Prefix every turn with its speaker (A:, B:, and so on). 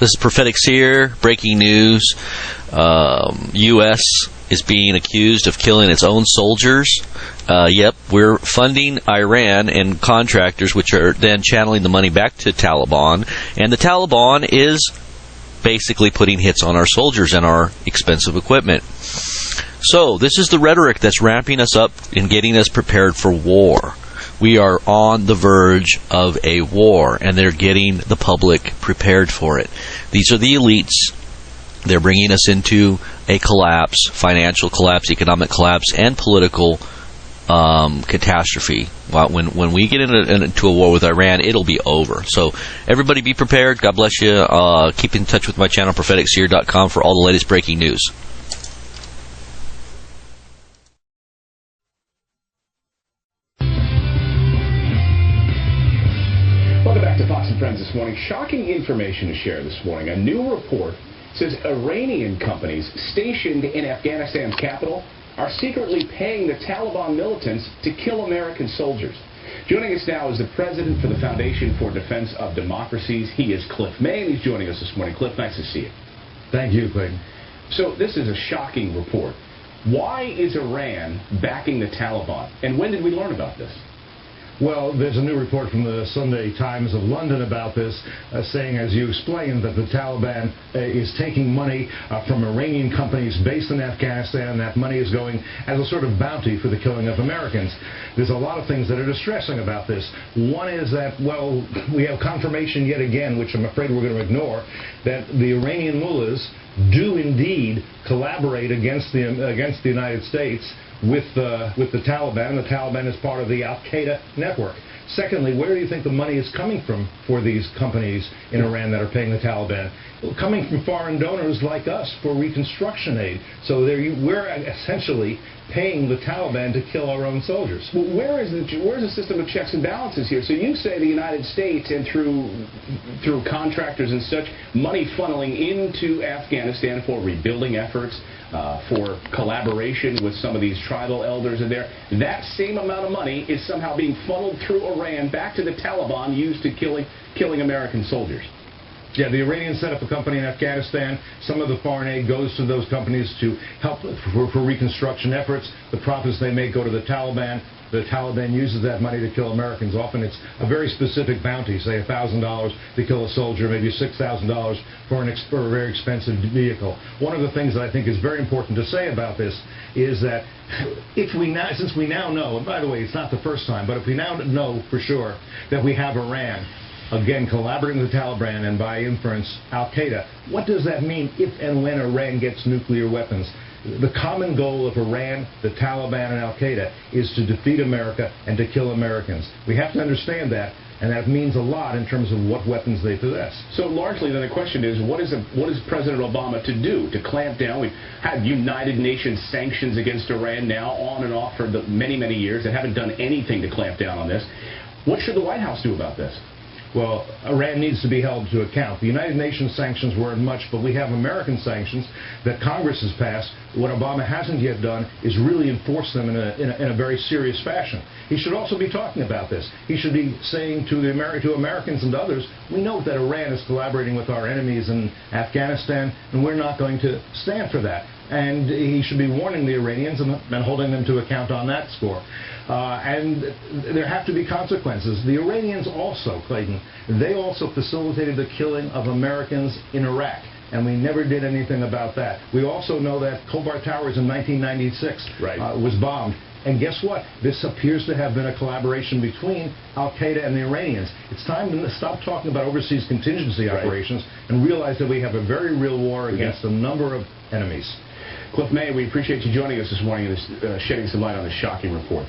A: This is Prophetic Seer, breaking news. U.S. is being accused of killing its own soldiers. Yep, we're funding Iran and contractors, which are then channeling the money back to Taliban. And the Taliban is basically putting hits on our soldiers and our expensive equipment. So this is the rhetoric that's ramping us up and getting us prepared for war. We are on the verge of a war, and they're getting the public prepared for it. These are the elites. They're bringing us into a collapse, financial collapse, economic collapse, and political catastrophe. Well, when we get into a war with Iran, it'll be over. So everybody be prepared. God bless you. Keep in touch with my channel, propheticseer.com, for all the latest breaking news.
B: Welcome back to Fox and Friends this morning. Shocking information to share this morning. A new report says Iranian companies stationed in Afghanistan's capital are secretly paying the Taliban militants to kill American soldiers. Joining us now is the president for the Foundation for Defense of Democracies. He is Cliff May, and he's joining us this morning. Cliff, nice to see you.
C: Thank you, Clayton.
B: So this is a shocking report. Why is Iran backing the Taliban, and when did we learn about this?
C: Well, there's a new report from the Sunday Times of London about this, saying, as you explained, that the Taliban is taking money from Iranian companies based in Afghanistan. That money is going as a sort of bounty for the killing of Americans. There's a lot of things that are distressing about this. One is that, well, we have confirmation yet again, which I'm afraid we're going to ignore, that the Iranian mullahs do indeed collaborate against the United States with the Taliban. The Taliban is part of the Al-Qaeda network. Secondly, where do you think the money is coming from for these companies in Iran that are paying the Taliban? Well, coming from foreign donors like us for reconstruction aid. So we're essentially paying the Taliban to kill our own soldiers.
B: Well, where's the system of checks and balances here? So you say the United States, and through contractors and such, money funneling into Afghanistan for rebuilding efforts, for collaboration with some of these tribal elders in there. That same amount of money is somehow being funneled through Iran back to the Taliban, used to killing American soldiers.
C: Yeah, the Iranians set up a company in Afghanistan. Some of the foreign aid goes to those companies to help for reconstruction efforts. The profits they make go to the Taliban. The Taliban uses that money to kill Americans. Often it's a very specific bounty, say $1,000 to kill a soldier, maybe $6,000 for a very expensive vehicle. One of the things that I think is very important to say about this is that since we now know, and by the way, it's not the first time, but if we now know for sure that we have Iran, again, collaborating with the Taliban and by inference, Al-Qaeda. What does that mean if and when Iran gets nuclear weapons? The common goal of Iran, the Taliban, and Al-Qaeda is to defeat America and to kill Americans. We have to understand that, and that means a lot in terms of what weapons they possess.
B: So largely then the question is, what is President Obama to do to clamp down? We've had United Nations sanctions against Iran now on and off for many, many years that haven't done anything to clamp down on this. What should the White House do about this?
C: Well, Iran needs to be held to account. The United Nations sanctions weren't much, but we have American sanctions that Congress has passed. What Obama hasn't yet done is really enforce them in a very serious fashion. He should also be talking about this. He should be saying to Americans and others, we know that Iran is collaborating with our enemies in Afghanistan, and we're not going to stand for that. And he should be warning the Iranians and holding them to account on that score. And there have to be consequences. The Iranians also, Clayton, they also facilitated the killing of Americans in Iraq. And we never did anything about that. We also know that Khobar Towers in 1996 was bombed. And guess what? This appears to have been a collaboration between Al-Qaeda and the Iranians. It's time to stop talking about overseas contingency operations and realize that we have a very real war against a number of enemies.
B: Cliff May, we appreciate you joining us this morning and shedding some light on this shocking report.